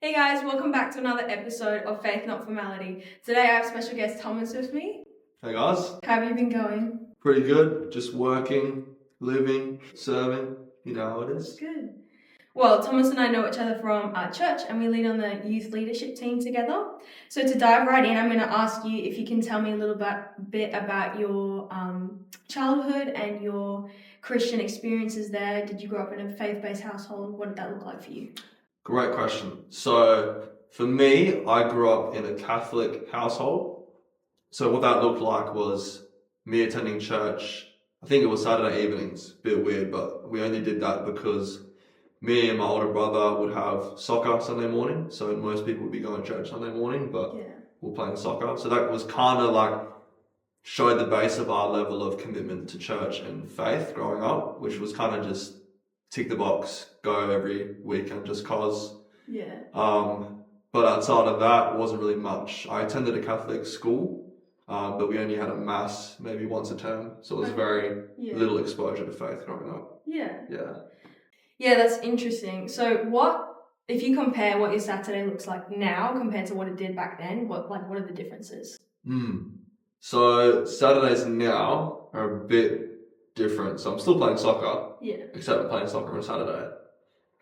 Hey guys, welcome back to another episode of Faith Not Formality. Today I have special guest Thomas with me. Hey guys. How have you been going? Pretty good. Just working, living, serving. You know how it is. Good. Well, Thomas and I know each other from our church and we lead on the youth leadership team together. So to dive right in, I'm going to ask you if you can tell me a little bit about your childhood and your Christian experiences there. Did you grow up in a faith-based household? What did that look like for you? Great question. So for me, I grew up in a Catholic household. So what that looked like was me attending church. I think it was Saturday evenings. Bit weird, but we only did that because me and my older brother would have soccer Sunday morning. So most people would be going to church Sunday morning, but we're playing soccer. So that was kind of like showed the base of our level of commitment to church and faith growing up, which was kind of just tick the box, go every weekend just cause. Yeah. But outside of that, wasn't really much. I attended a Catholic school, but we only had a mass maybe once a term. So it was very little exposure to faith growing up. Yeah. Yeah. Yeah, that's interesting. So if you compare what your Saturday looks like now compared to what it did back then, what are the differences? So Saturdays now are a bit different. So I'm still playing soccer, except I'm playing soccer on Saturday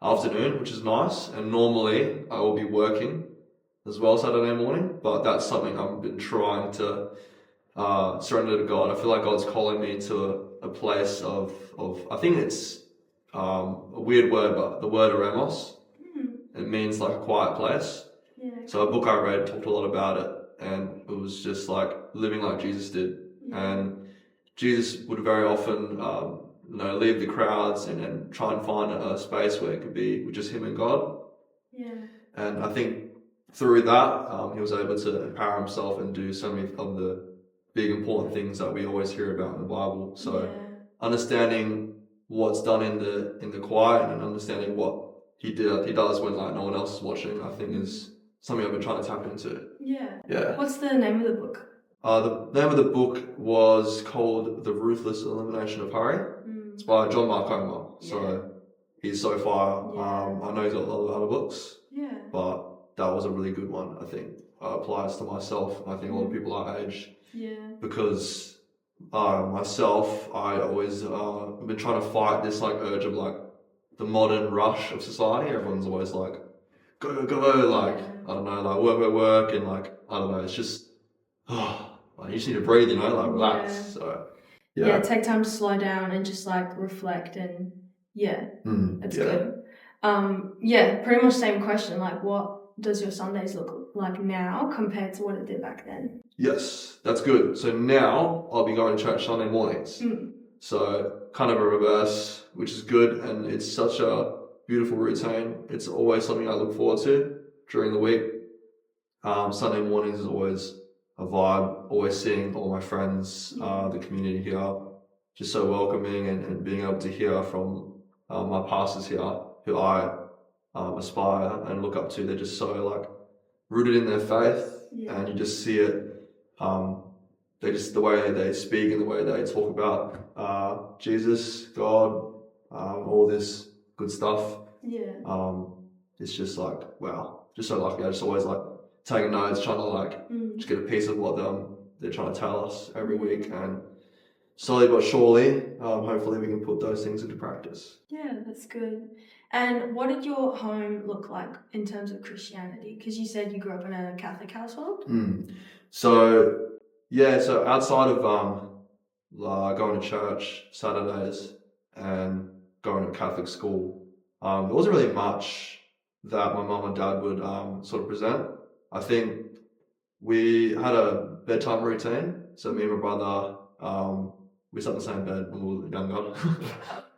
afternoon, which is nice. And normally I will be working as well Saturday morning, but that's something I've been trying to surrender to God. I feel like God's calling me to a place of I think it's a weird word, but the word eremos. It means like a quiet place. Yeah. So a book I read talked a lot about it, and it was just like living like Jesus did. And Jesus would very often leave the crowds and try and find a space where it could be with just him and God. Yeah. And I think through that, he was able to empower himself and do so many of the big important things that we always hear about in the Bible. So understanding what's done in the quiet and understanding what he does when like no one else is watching, I think is something I've been trying to tap into. Yeah. Yeah. What's the name of the book? The name of the book was called The Ruthless Elimination of Hurry. It's by John Mark Comer. So he's so fire. I know he's got a lot of other books. Yeah. But that was a really good one, I think. Applies to myself and I think a lot of people our age. Yeah. Because myself, I always have been trying to fight this like urge of like the modern rush of society. Everyone's always like, go, like, I don't know, like work, and like, I don't know, it's just, like, you just need to breathe, you know, like relax. So, take time to slow down and just like reflect and that's good. Pretty much same question, like what does your Sundays look like now compared to what it did back then? Yes, that's good. So now I'll be going to church Sunday mornings. So kind of a reverse, which is good, and it's such a beautiful routine. It's always something I look forward to during the week. Sunday mornings is always a vibe, always seeing all my friends, the community here, just so welcoming and being able to hear from my pastors here who I aspire and look up to. They're just so like rooted in their faith, and you just see it. They just, the way they speak and the way they talk about Jesus, God, all this good stuff. It's just like, wow, just so lucky. I just always like taking notes, trying to like just get a piece of what they're trying to tell us every week, and slowly but surely, hopefully we can put those things into practice. Yeah, that's good. And what did your home look like in terms of Christianity? Because you said you grew up in a Catholic household. So outside of going to church Saturdays and going to Catholic school, there wasn't really much that my mum and dad would sort of present. I think we had a bedtime routine. So me and my brother, we sat in the same bed when we were younger.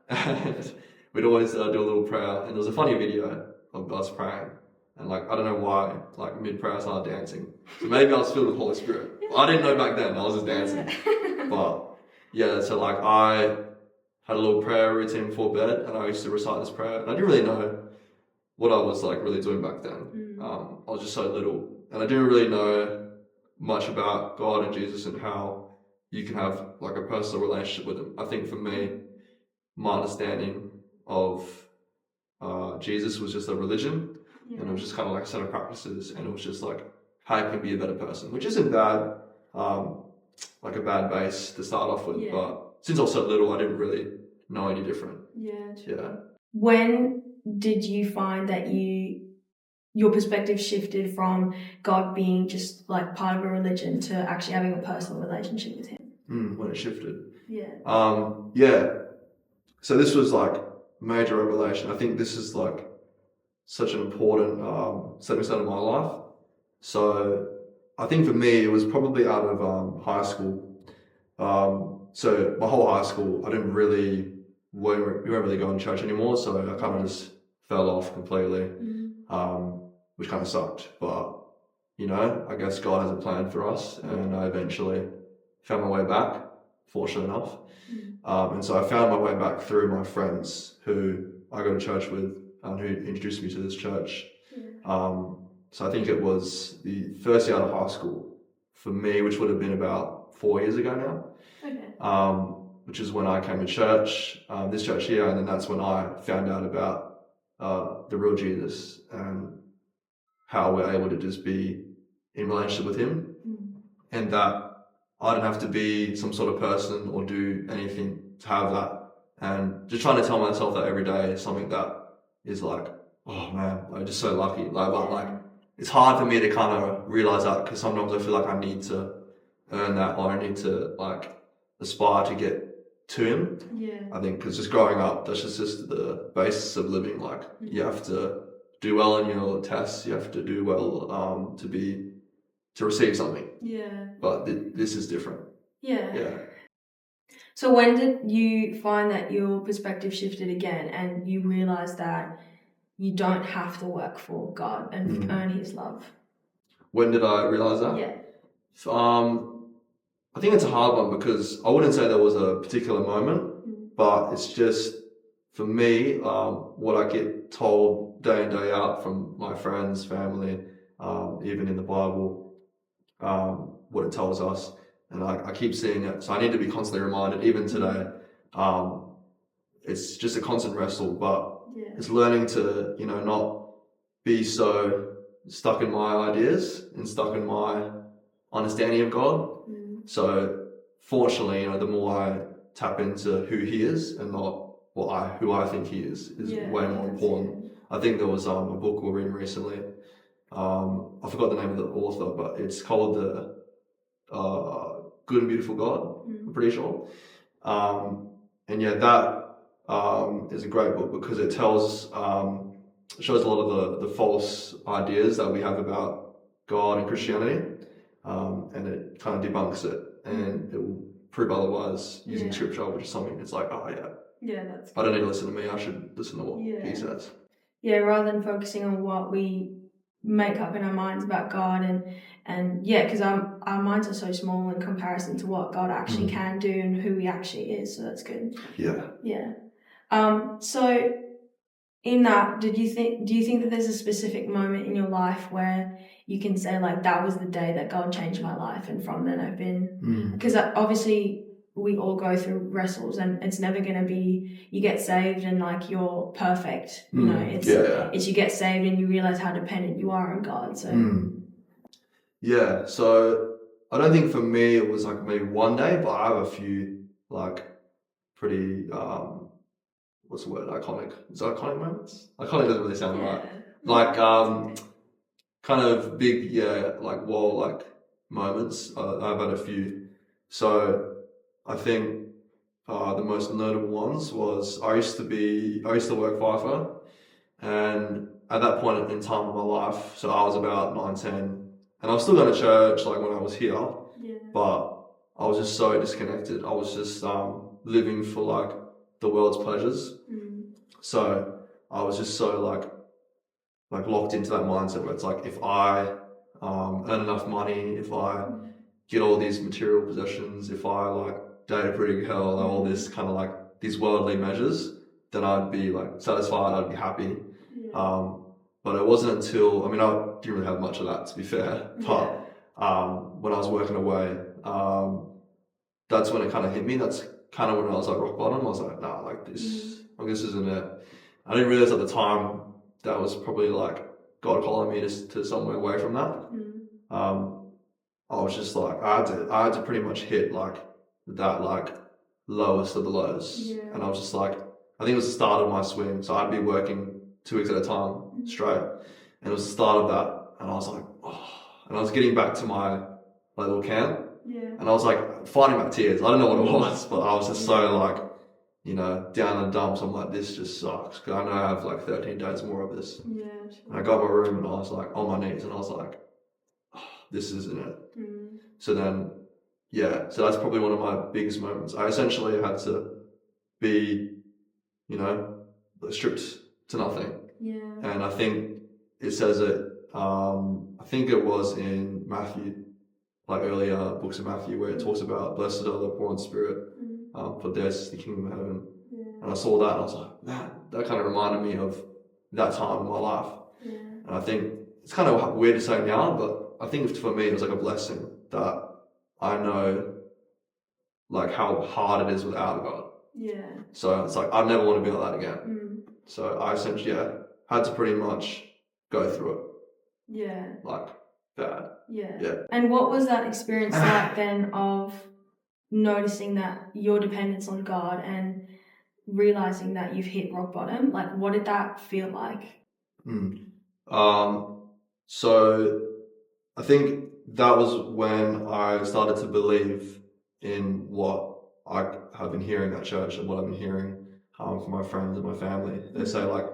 And we'd always do a little prayer. And there was a funny video of us praying. And like, I don't know why, like mid-prayer I started dancing. So maybe I was filled with Holy Spirit. I didn't know back then, I was just dancing. But yeah, so like I had a little prayer routine before bed, and I used to recite this prayer. And I didn't really know what I was like really doing back then. I was just so little. And I didn't really know much about God and Jesus and how you can have like a personal relationship with him. I think for me, my understanding of Jesus was just a religion. Yeah. And it was just kind of like a set of practices, and it was just like how you can be a better person, which isn't bad, like a bad base to start off with. But since I was so little, I didn't really know any different. Yeah. True. Yeah. When did you find that your perspective shifted from God being just like part of a religion to actually having a personal relationship with Him? When it shifted. Yeah. Yeah. So this was like major revelation. I think this is like such an important stepping stone in my life. So I think for me, it was probably out of high school. So my whole high school, we weren't really going to church anymore. So I kind of just fell off completely, which kind of sucked. But, I guess God has a plan for us, and I eventually found my way back, fortunately enough. And so I found my way back through my friends who I go to church with and who introduced me to this church. So I think it was the first year out of high school for me, which would have been about 4 years ago now. Okay. Which is when I came to church, this church here, and then that's when I found out about the real Jesus and how we're able to just be in relationship with Him, and that I don't have to be some sort of person or do anything to have that. And just trying to tell myself that every day is something that is like, oh man, I'm just so lucky. Like it's hard for me to kind of realize that, because sometimes I feel like I need to earn that, or I need to like aspire to get to Him. Yeah. I think because just growing up, that's just the basis of living. Like you have to do well in your tests, you have to do well to receive something. Yeah. But this is different. Yeah. Yeah. So when did you find that your perspective shifted again and you realized that you don't have to work for God and earn His love? When did I realize that? Yeah. I think it's a hard one, because I wouldn't say there was a particular moment, but it's just, for me, what I get told day in, day out from my friends, family, even in the Bible, what it tells us. And I keep seeing it. So I need to be constantly reminded, even today. It's just a constant wrestle, but it's learning to, not be so stuck in my ideas and stuck in my understanding of God. So fortunately, the more I tap into who He is and not who I think He is way more important. I think there was a book we were reading recently. I forgot the name of the author, but it's called The Good and Beautiful God, I'm pretty sure. And yeah, that is a great book, because it shows a lot of the false ideas that we have about God and Christianity, and it kind of debunks it, and it will prove otherwise using scripture, which is something it's like, oh yeah, that's good. I don't need to listen to me, I should listen to what He says. Yeah, rather than focusing on what we make up in our minds about God, and because our minds are so small in comparison to what God actually can do and who He actually is, so that's good. Yeah. So in that, do you think that there's a specific moment in your life where you can say like, that was the day that God changed my life, and from then I've been, because obviously we all go through wrestles, and it's never going to be you get saved and like you're perfect, it's you get saved and you realize how dependent you are on God. So so I don't think for me it was like maybe one day, but I have a few like pretty what's the word, iconic, is it iconic moments? Iconic doesn't really sound right, like kind of big like wall like moments. I've had a few. So I think the most notable ones was I used to work FIFO, and at that point in time of my life, so I was about 9-10, and I was still going to church like when I was here, but I was just so disconnected. I was just living for like the world's pleasures. So I was just so like locked into that mindset where it's like, if I earn enough money, if I get all these material possessions, if I like date a pretty girl, all this kind of like these worldly measures, then I'd be like satisfied, I'd be happy. But it wasn't until, I didn't really have much of that, to be fair, but when I was working away, that's when it kind of hit me. That's kind of when I was like rock bottom. I was like, this isn't it. I didn't realize at the time that was probably like God calling me to somewhere away from that. I was just like, I had to pretty much hit like that like lowest of the lows. Yeah. And I was just like, I think it was the start of my swing. So I'd be working 2 weeks at a time straight. And it was the start of that. And I was like, oh. And I was getting back to my little camp. Yeah. And I was like fighting back tears. I don't know what it was, but I was just so like, you know, down in the dumps. I'm like, this just sucks. Because I know I have like 13 days more of this. Yeah. And I got my room and I was like on my knees and I was like, oh, this isn't it. So then, yeah, so that's probably one of my biggest moments. I essentially had to be, you know, stripped to nothing. Yeah. And I think it says it, I think it was in Matthew, like earlier books of Matthew, where it talks about blessed are the poor in spirit, for theirs is the kingdom of heaven. Yeah. And I saw that and I was like, man, that kind of reminded me of that time in my life. Yeah. And I think it's kind of weird to say now, but I think for me it was like a blessing that I know like how hard it is without God. Yeah. So it's like I never want to be like that again. So I essentially had to pretty much go through it. Yeah. Like bad. Yeah. Yeah. And what was that experience like then of noticing that your dependence on God and realizing that you've hit rock bottom? Like what did that feel like? So I think that was when I started to believe in what I have been hearing at church and what I've been hearing from my friends and my family. They say like,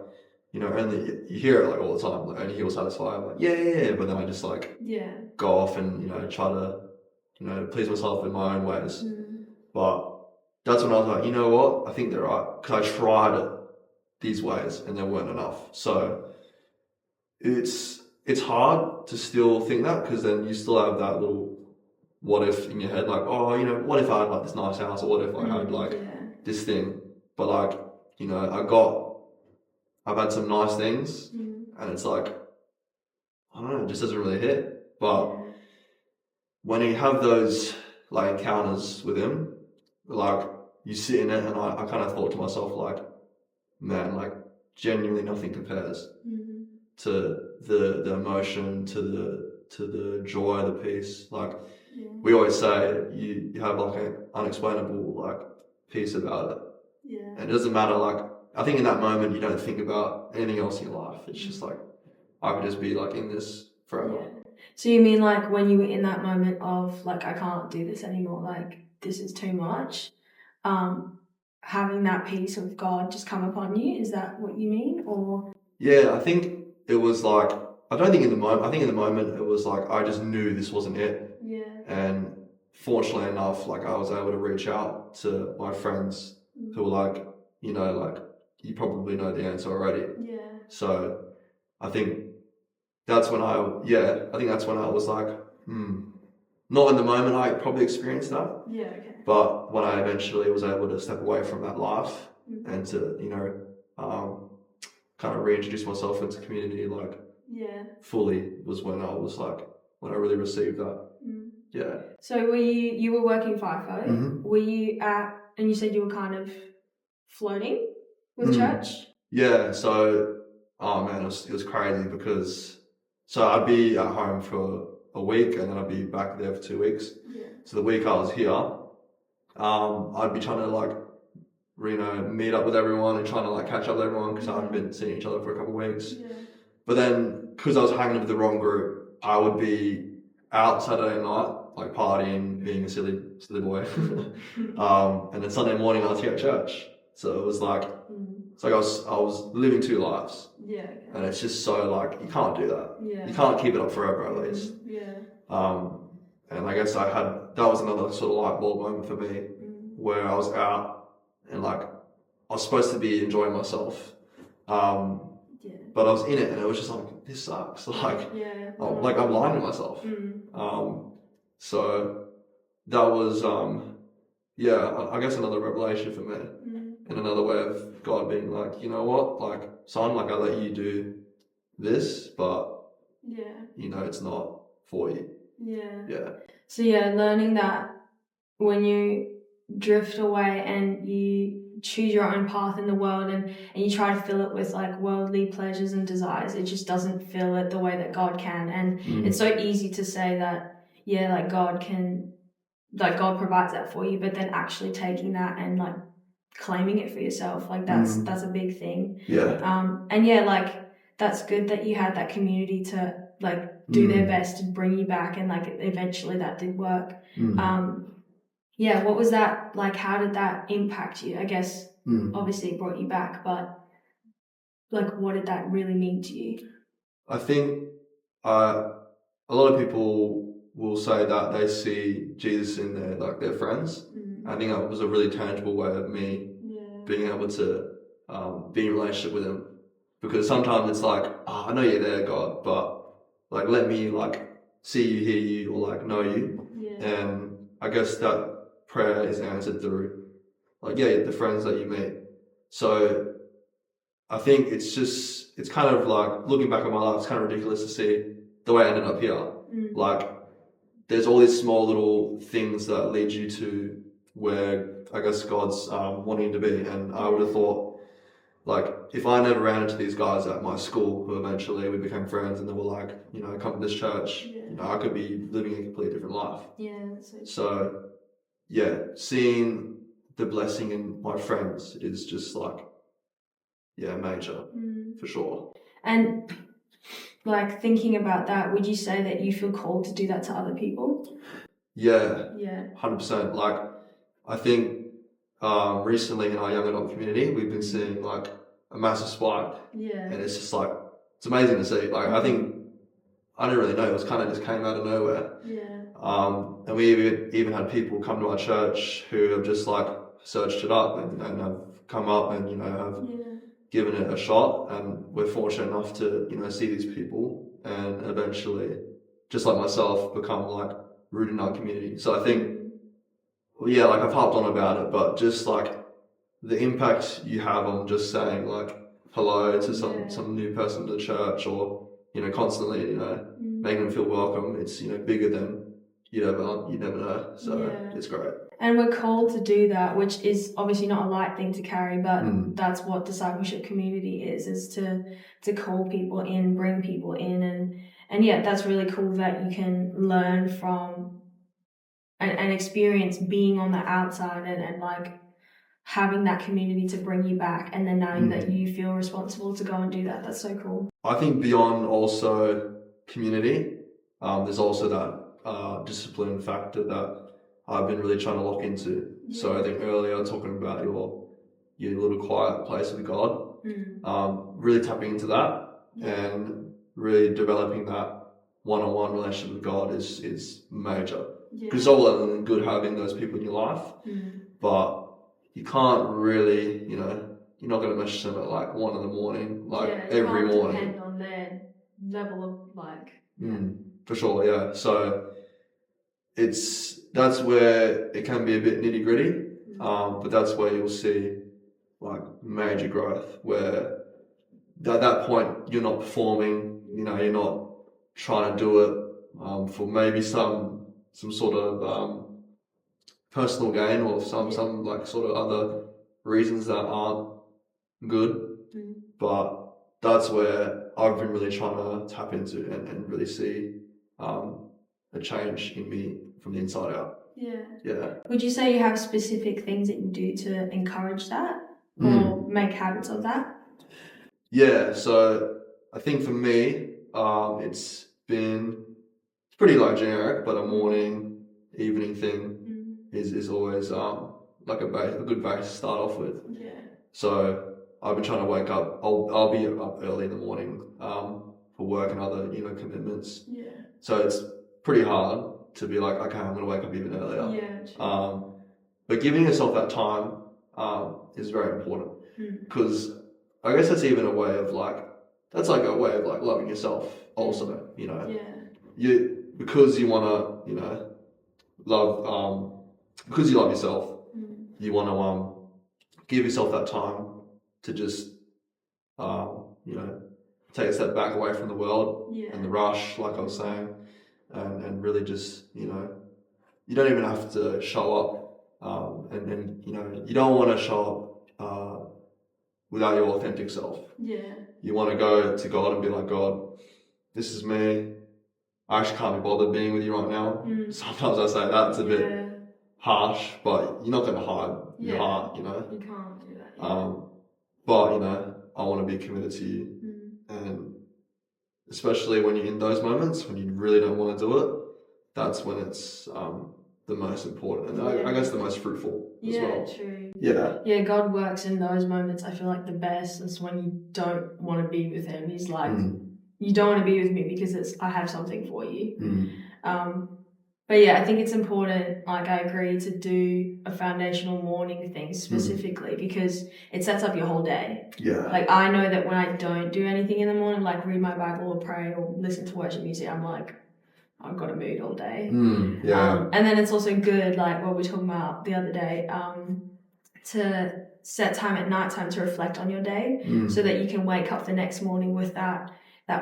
you know, only you hear it like all the time, like only He will satisfy. I'm like, yeah. But then I just like go off and, you know, try to, you know, please myself in my own ways. But that's when I was like, you know what? I think they're right. Because I tried it these ways and there weren't enough. So it's hard to still think that because then you still have that little what if in your head, like, oh, you know, what if I had like this nice house or what if I had like this thing? But like, you know, I've had some nice things and it's like, I don't know, it just doesn't really hit. But when you have those like encounters with Him, like you sit in it and I kind of thought to myself like, man, like genuinely nothing compares to the emotion, to the joy, the peace. Like we always say, you have like an unexplainable like peace about it. Yeah. And it doesn't matter. Like I think in that moment you don't think about anything else in your life. It's just like I could just be like in this forever. Yeah. So you mean like when you were in that moment of like I can't do this anymore, like this is too much, having that peace of God just come upon you? Is that what you mean? Or yeah, I think it was like I think in the moment it was like I just knew this wasn't it. Yeah. And fortunately enough, like I was able to reach out to my friends who were like, you know, like you probably know the answer already. Yeah. So I think that's when I was like, not in the moment I probably experienced that. Yeah, okay. But when I eventually was able to step away from that life and to, you know, kind of reintroduce myself into community like fully was when I was like, when I really received that. Yeah. So were you were working FIFO, were you and you said you were kind of floating with church? Yeah, so, oh man, it was crazy because, so I'd be at home for a week and then I'd be back there for 2 weeks. Yeah. So the week I was here, I'd be trying to like, you know, meet up with everyone and trying to like catch up with everyone because I hadn't been seeing each other for a couple of weeks. Yeah. But then, because I was hanging with the wrong group, I would be out Saturday night, like partying, being a silly boy. And then Sunday morning I was here at church. So it was like, it's like I was living two lives. Yeah. Okay. And it's just so like, you can't do that. Yeah. You can't keep it up forever at least. Yeah. And I guess that was another sort of light bulb moment for me where I was out and like, I was supposed to be enjoying myself. But I was in it and it was just like, this sucks. Like, like I'm lying to myself. So that was, I guess another revelation for me and another way of God being like, you know what, like, son, like I let you do this, but you know, it's not for you. Yeah. Yeah. So learning that when you drift away and you choose your own path in the world and you try to fill it with like worldly pleasures and desires, it just doesn't fill it the way that God can. And it's so easy to say that, yeah, like God provides that for you, but then actually taking that and like claiming it for yourself, like that's a big thing. And yeah, like that's good that you had that community to like do their best to bring you back, and like eventually that did work. Yeah, what was that like? How did that impact you? I guess obviously it brought you back, but like what did that really mean to you? I think a lot of people will say that they see Jesus in their friends. I think that was a really tangible way of me being able to be in a relationship with him. Because sometimes it's like, I know you're there, God, but like let me like see you, hear you, or like know you. And I guess that prayer is answered through like the friends that you meet. So I think it's kind of like looking back on my life, it's kind of ridiculous to see the way I ended up here. Like there's all these small little things that lead you to where I guess God's wanting to be. And I would have thought, like, if I never ran into these guys at my school who eventually we became friends and they were like, come to this church, I could be living a completely different life. Yeah, that's so true. So seeing the blessing in my friends is just like, major for sure. And like thinking about that, would you say that you feel called to do that to other people? Yeah. 100%. Like, I think recently in our young adult community, we've been seeing like a massive spike. And it's just like, it's amazing to see. Like, I think, I didn't really know, it was kind of just came out of nowhere. And we even had people come to our church who have just like searched it up and have come up and, have given it a shot. And we're fortunate enough to, see these people and eventually, just like myself, become like rooted in our community. So I think, like I've harped on about it, but just like the impact you have on just saying like hello to some new person to the church, or constantly making them feel welcome, it's bigger than you'd never know. So it's great. And we're called to do that, which is obviously not a light thing to carry, but that's what discipleship community is to call people in, bring people in, and that's really cool that you can learn from and experience being on the outside and like having that community to bring you back, and then knowing that you feel responsible to go and do that. That's so cool. I think beyond also community, there's also that discipline factor that I've been really trying to lock into. So I think earlier talking about your little quiet place with God, really tapping into that and really developing that one-on-one relationship with God is major. Because it's all well and good having those people in your life, but you can't really, you're not going to message them at like 1 a.m, like every morning. Depend on their level of like. For sure, yeah. So that's where it can be a bit nitty gritty, but that's where you'll see like major growth. Where at that point you're not performing, you're not trying to do it for maybe some sort of personal gain or some like sort of other reasons that aren't good. But that's where I've been really trying to tap into and really see a change in me from the inside out. Yeah. Would you say you have specific things that you do to encourage that or make habits of that? Yeah, so I think for me, it's pretty like generic, but a morning, evening thing is always like a good base to start off with. So I've been trying to wake up. I'll be up early in the morning for work and other commitments. So it's pretty hard to be like, okay, I'm going to wake up even earlier. But giving yourself that time is very important, because I guess that's even a way of like, that's like a way of like loving yourself also, because you want to, love, because you love yourself, you want to give yourself that time to just, take a step back away from the world and the rush, like I was saying, and really just, you don't even have to show up and you know, you don't want to show up without your authentic self. Yeah. You want to go to God and be like, God, this is me. I actually can't be bothered being with you right now. Sometimes I say that's a bit harsh, but you're not going to hide your heart, you know. You can't do that. Yeah. But you know, I want to be committed to you, and especially when you're in those moments when you really don't want to do it, that's when it's the most important, and I guess the most fruitful as well. Yeah, true. Yeah, God works in those moments. I feel like the best is when you don't want to be with him. He's like, you don't want to be with me because I have something for you. But yeah, I think it's important, like I agree, to do a foundational morning thing specifically because it sets up your whole day. Yeah. Like I know that when I don't do anything in the morning, like read my Bible or pray or listen to worship music, I'm like, I've got a mood all day. And then it's also good, like what we were talking about the other day, to set time at night time to reflect on your day so that you can wake up the next morning with that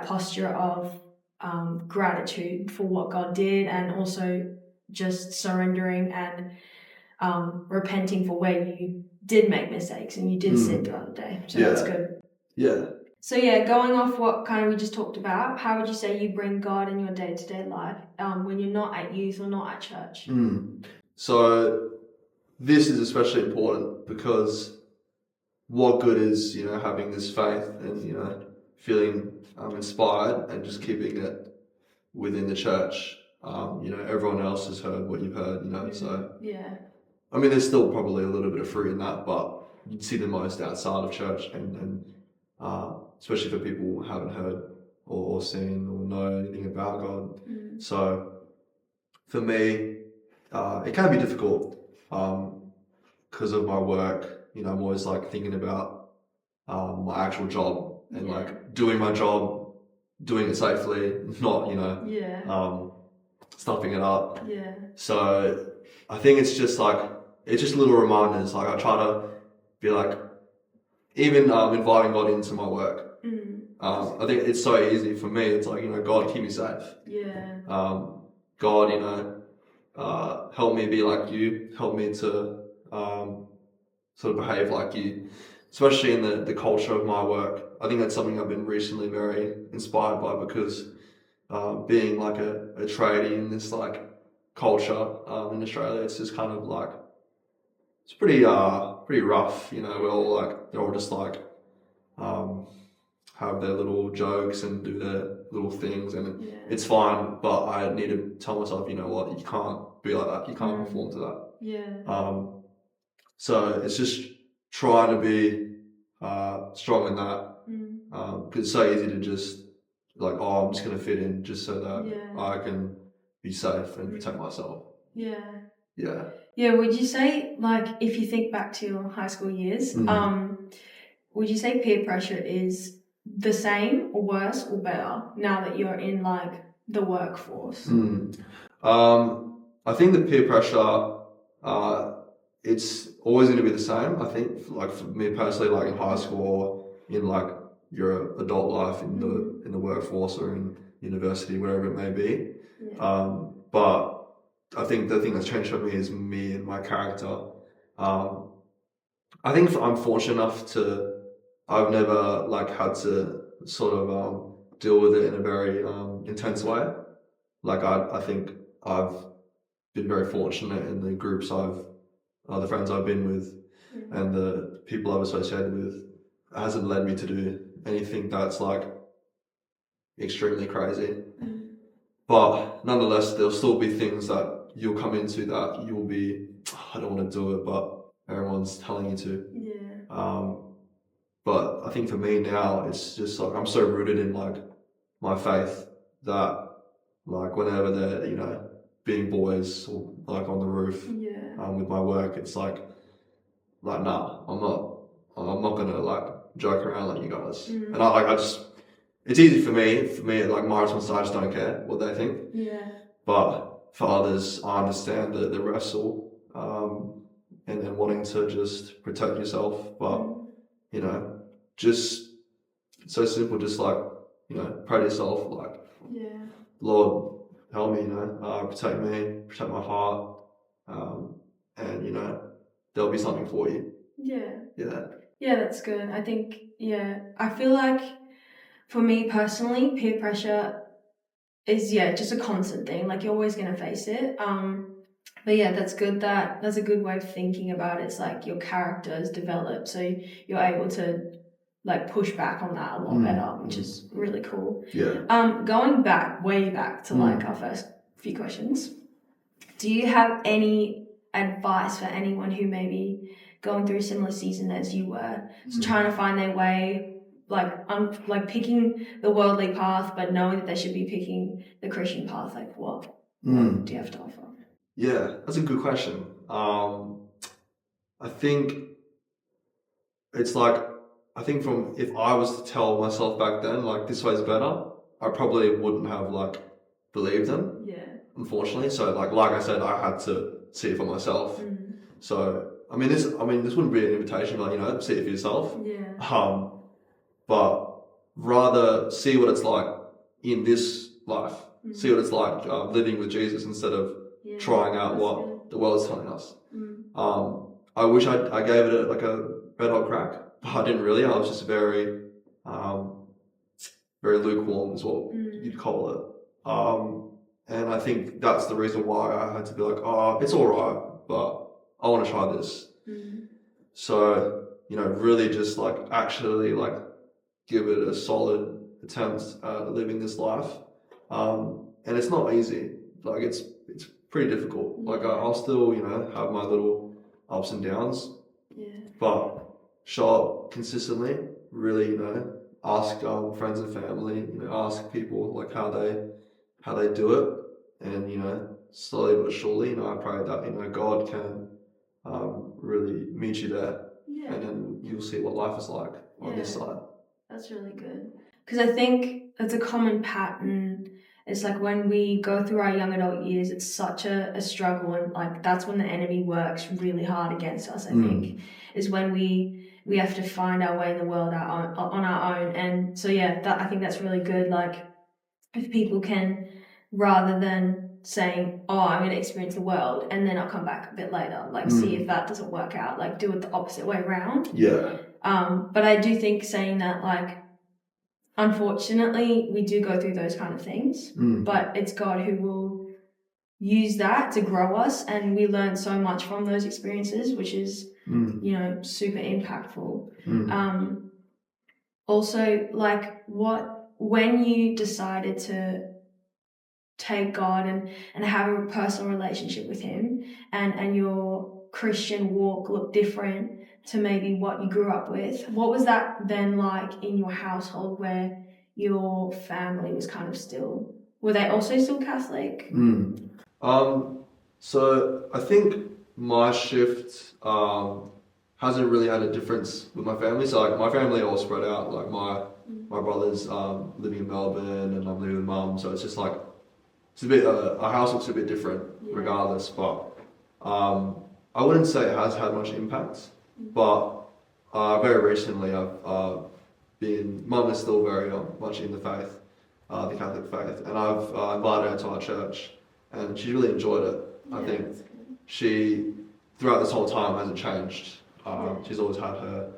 posture of gratitude for what God did, and also just surrendering and repenting for where you did make mistakes and you did sin throughout the day. So that's good. Yeah. So yeah, going off what kind of we just talked about, how would you say you bring God in your day-to-day life when you're not at youth or not at church? So this is especially important because what good is, you know, having this faith and, you know, feeling inspired and just keeping it within the church. You know, everyone else has heard what you've heard, you know, so yeah. I mean, there's still probably a little bit of fruit in that, but you'd see the most outside of church, and especially for people who haven't heard or seen or know anything about God. So for me, it can be difficult because of my work. You know, I'm always like thinking about my actual job and like doing my job, doing it safely, not, you know, stuffing it up. Yeah. So I think it's just little reminders. Like I try to be like, even inviting God into my work. I think it's so easy for me. It's like, you know, God, keep me safe. Yeah. God, you know, help me be like you. Help me to sort of behave like you, especially in the culture of my work. I think that's something I've been recently very inspired by because being like a tradie in this like culture in Australia, it's just kind of like, it's pretty rough, you know. We're all like, they're all just like have their little jokes and do their little things, and it's fine, but I need to tell myself, you know what, you can't be like that, you can't conform to that. So it's just trying to be strong in that, because it's so easy to just like, oh, I'm just going to fit in just so that I can be safe and protect myself. Yeah, would you say, like, if you think back to your high school years, would you say peer pressure is the same or worse or better now that you're in like the workforce? I think the peer pressure, it's always going to be the same. I think, like for me personally, like in high school or in like your adult life in the workforce or in university, wherever it may be. But I think the thing that's changed for me is me and my character. I think I'm fortunate enough I've never like had to sort of deal with it in a very intense way. Like I think I've been very fortunate in the groups the friends I've been with and the people I've associated with. It hasn't led me to do anything that's like extremely crazy. But nonetheless, there'll still be things that you'll come into that you'll be, I don't want to do it, but everyone's telling you to. But I think for me now, it's just like I'm so rooted in like my faith that like whenever they're, you know, being boys or like on the roof with my work, it's like nah, I'm not gonna like joke around like you guys. And I just, it's easy for me like my responsibility, I just don't care what they think. But for others, I understand the wrestle and wanting to just protect yourself. But you know, just so simple, just like, you know, pray to yourself, like, Lord, help me, you know, protect me, protect my heart, and, you know, there'll be something for you. Yeah. Yeah. Yeah, that's good. I think, I feel like for me personally, peer pressure is, just a constant thing. Like, you're always going to face it. But yeah, that's good. That's a good way of thinking about it. It's like your character is developed, so you're able to like push back on that a lot better, which is really cool. Yeah. Going way back to like our first few questions, do you have any advice for anyone who may be going through a similar season as you were, trying to find their way, like picking the worldly path, but knowing that they should be picking the Christian path? Like, what do you have to offer? Yeah, that's a good question. I think it's like, I think from, if I was to tell myself back then, like, this way's better, I probably wouldn't have like believed them. Yeah. Unfortunately. So like I said, I had to see it for myself. So this wouldn't be an invitation, like, see it for yourself. Yeah. But rather see what it's like in this life. See what it's like living with Jesus instead of trying out what the world's telling us. I wish I gave it like a red hot crack, but I didn't really. I was just very lukewarm is what you'd call it. And I think that's the reason why I had to be like, oh, it's all right, but I want to try this. So, really just like actually like give it a solid attempt at living this life. And it's not easy. Like, it's pretty difficult. Like, I'll still, have my little ups and downs. Yeah. But show up consistently, really, ask friends and family, ask people like how they do it. And, slowly but surely, I pray that, God can really meet you there. Yeah. And then you'll see what life is like on this side. That's really good. Because I think that's a common pattern. It's like when we go through our young adult years, it's such a struggle, and like that's when the enemy works really hard against us, I think, is when we have to find our way in the world on our own. And so I think that's really good. Like, if people can, rather than saying, oh, I'm going to experience the world and then I'll come back a bit later, like see if that doesn't work out, like do it the opposite way around. Yeah. But I do think saying that, like, unfortunately, we do go through those kind of things, but it's God who will use that to grow us, and we learn so much from those experiences, which is, super impactful. Also, like, when you decided to take God and have a personal relationship with Him, and your Christian walk looked different to maybe what you grew up with, what was that then like in your household, where your family was kind of still, were they also still Catholic? So I think my shift hasn't really had a difference with my family. So like, my family all spread out. Like, my brother's living in Melbourne and I'm living with mum, so it's just like, it's a bit, our house looks a bit different regardless, but I wouldn't say it has had much impact, but very recently I've mum is still very much in the faith, the Catholic faith, and I've invited her to our church, and she really enjoyed it. I think she, throughout this whole time, hasn't changed. She's always had her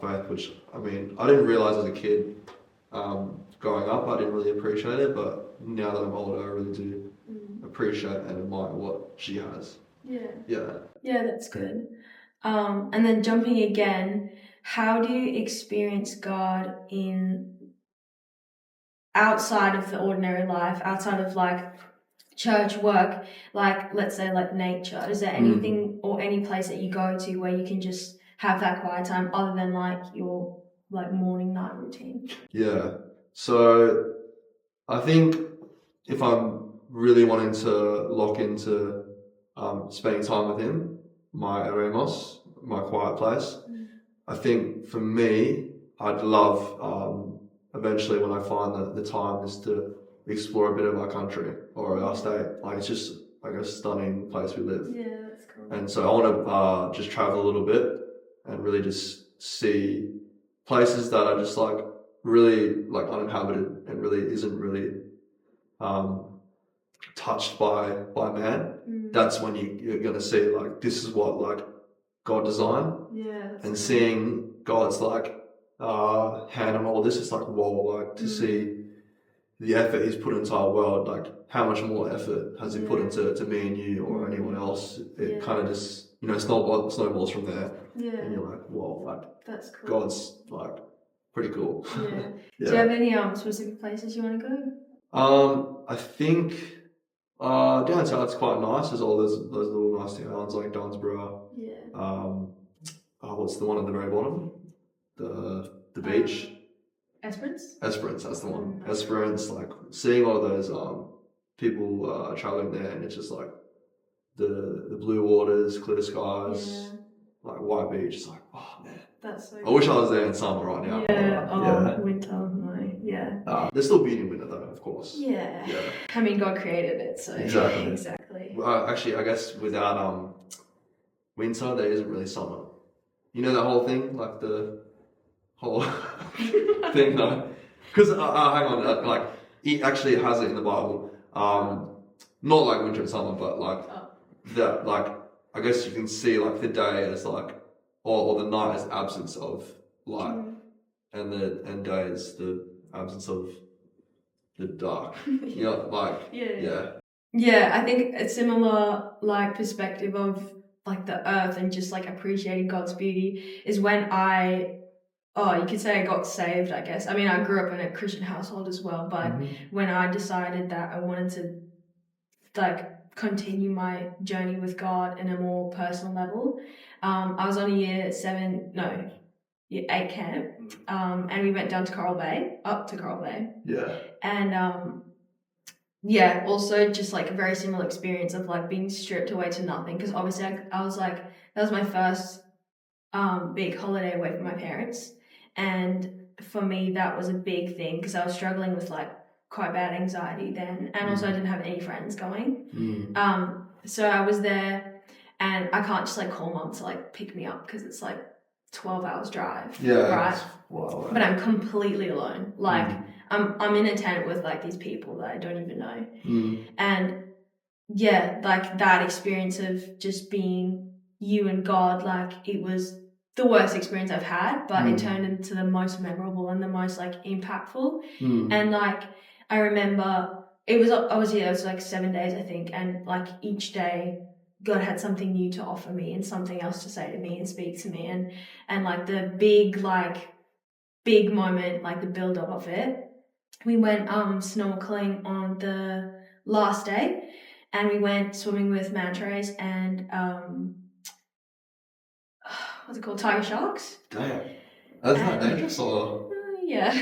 faith, which, I didn't realise as a kid, growing up, I didn't really appreciate it, but now that I'm older, I really do appreciate and admire what she has. Yeah, that's good. And then jumping again, how do you experience God in outside of the ordinary life, outside of like church, work, like let's say like nature? Is there anything or any place that you go to where you can just have that quiet time other than like your like morning night routine? Yeah. So I think if I'm really wanting to lock into spending time with Him, my eremos, my quiet place, I think for me, I'd love eventually when I find the time is to explore a bit of our country or our state. Like, it's just like a stunning place we live. Yeah, that's cool. And so I want to just travel a little bit and really just see places that are just like really like uninhabited and really isn't really touched by man. That's when you're going to see like, this is what like God design. Yeah. And seeing God's like hand on all this, it's like, whoa, like to see the effort he's put into our world, like how much more effort has he put into me and you or anyone else. It kind of just, you know, snowballs from there. Yeah. And you're like, whoa, like that's cool. God's like pretty cool. Yeah. Do you have any specific places you want to go? I think down south's quite nice. There's all those little nice towns like Dunsborough. Yeah. What's the one at the very bottom? The beach. Esperance, that's the one. Esperance, like seeing all those people traveling there, and it's just like the blue waters, clear skies, like white beach. It's like, oh man, that's so I wish I was there in summer right now. Yeah, winter, no, yeah. There's still beauty in winter though, of course. Yeah. I mean, God created it, so exactly. Actually, I guess without winter, there isn't really summer. You know that whole thing, like the whole thing, no? Because hang on, like it actually has it in the Bible. Not like winter and summer, but like that. Like I guess you can see like the day as like, or the night as absence of light, and day is the absence of the dark. Yeah, I think a similar like perspective of like the earth and just like appreciating God's beauty is when you could say I got saved, I guess. I mean, I grew up in a Christian household as well, but when I decided that I wanted to like continue my journey with God in a more personal level, I was on a year 8 camp, and we went down to up to Coral Bay. Yeah. And also just like a very similar experience of like being stripped away to nothing, because obviously I was like, that was my first big holiday away from my parents, and for me that was a big thing because I was struggling with like quite bad anxiety then, and also I didn't have any friends going. So I was there, and I can't just like call mom to like pick me up because it's like 12 hours drive, right? Wow. But I'm completely alone. Like I'm in a tent with like these people that I don't even know. And yeah, like that experience of just being you and God, like it was the worst experience I've had, but it turned into the most memorable and the most like impactful. And like I remember it was like 7 days I think, and like each day God had something new to offer me and something else to say to me and speak to me, and like the big moment, like the build up of it, we went snorkeling on the last day, and we went swimming with manta rays and what's it called, tiger sharks. Damn, that's not dangerous or? Yeah,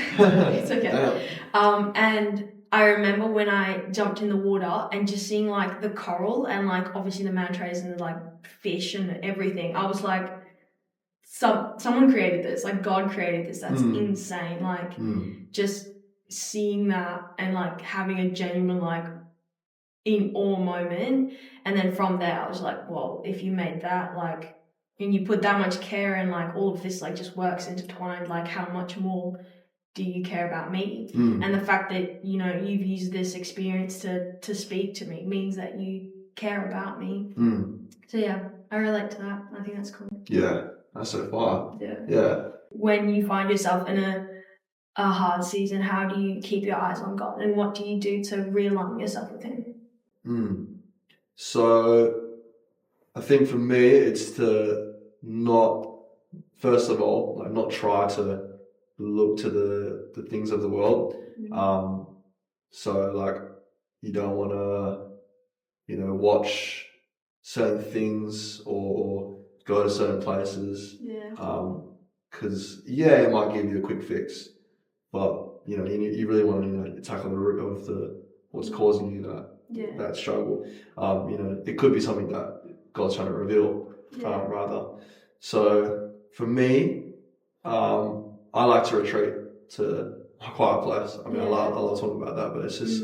it's okay. And I remember when I jumped in the water and just seeing like the coral and like obviously the manta rays and the like fish and everything, I was like, someone created this, like God created this. That's insane. Like just seeing that and like having a genuine like in awe moment, and then from there I was like, well, if you made that, like, and you put that much care and like all of this like just works intertwined, like how much more do you care about me? And the fact that, you know, you've used this experience to speak to me means that you care about me. So yeah, I relate to that. I think that's cool. Yeah, that's so far. Yeah. When you find yourself in a hard season, how do you keep your eyes on God, and what do you do to realign yourself with Him? So I think for me, it's to not, first of all, like not try to look to the things of the world. So like you don't want to, you know, watch certain things or go to certain places. Because it might give you a quick fix, but you know you really want to, you know, tackle the root of what's causing you that struggle. You know, it could be something that God's trying to reveal, rather. So for me, I like to retreat to a quiet place. I mean, I love talking about that, but it's just,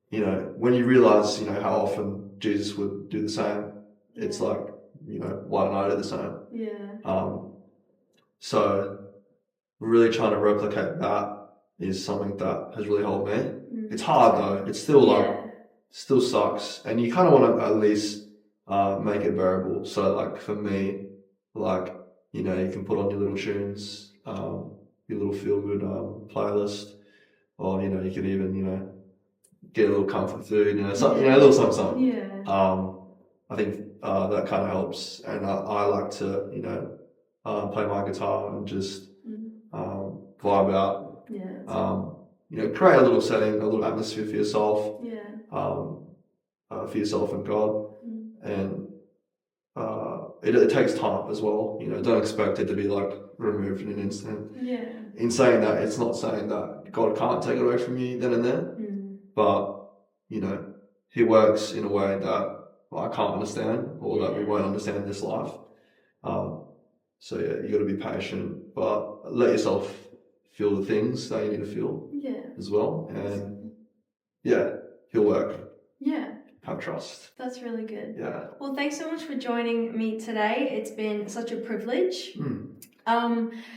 you know, when you realize, you know, how often Jesus would do the same, it's like, you know, why don't I do the same? So really trying to replicate that is something that has really helped me. It's hard though. It's still still sucks, and you kind of want to at least make it bearable. So like for me, Like, you know, you can put on your little tunes, your little feel-good playlist, or, you know, you could even, you know, get a little comfort food, you know, something, you know, a little something. Yeah. I think that kind of helps, and I like to, you know, play my guitar and just vibe out. Yeah. You know, create a little setting, a little atmosphere for yourself. Yeah. For yourself and God, and it takes time as well. You know, don't expect it to be like removed in an instant. Yeah. In saying that, it's not saying that God can't take it away from you then and there, but you know, He works in a way that I can't understand, or that we won't understand in this life. So yeah, you got to be patient, but let yourself feel the things that you need to feel as well, and yeah, He'll work. Yeah. Have trust. That's really good. Yeah. Well, thanks so much for joining me today. It's been such a privilege.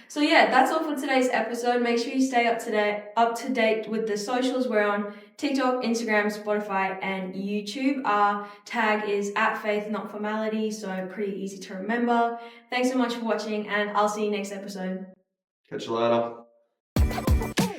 So yeah, that's all for today's episode. Make sure you stay up to date with the socials. We're on TikTok, Instagram, Spotify, and YouTube. Our tag is @faith_not_formality, so pretty easy to remember. Thanks so much for watching, and I'll see you next episode. Catch you later.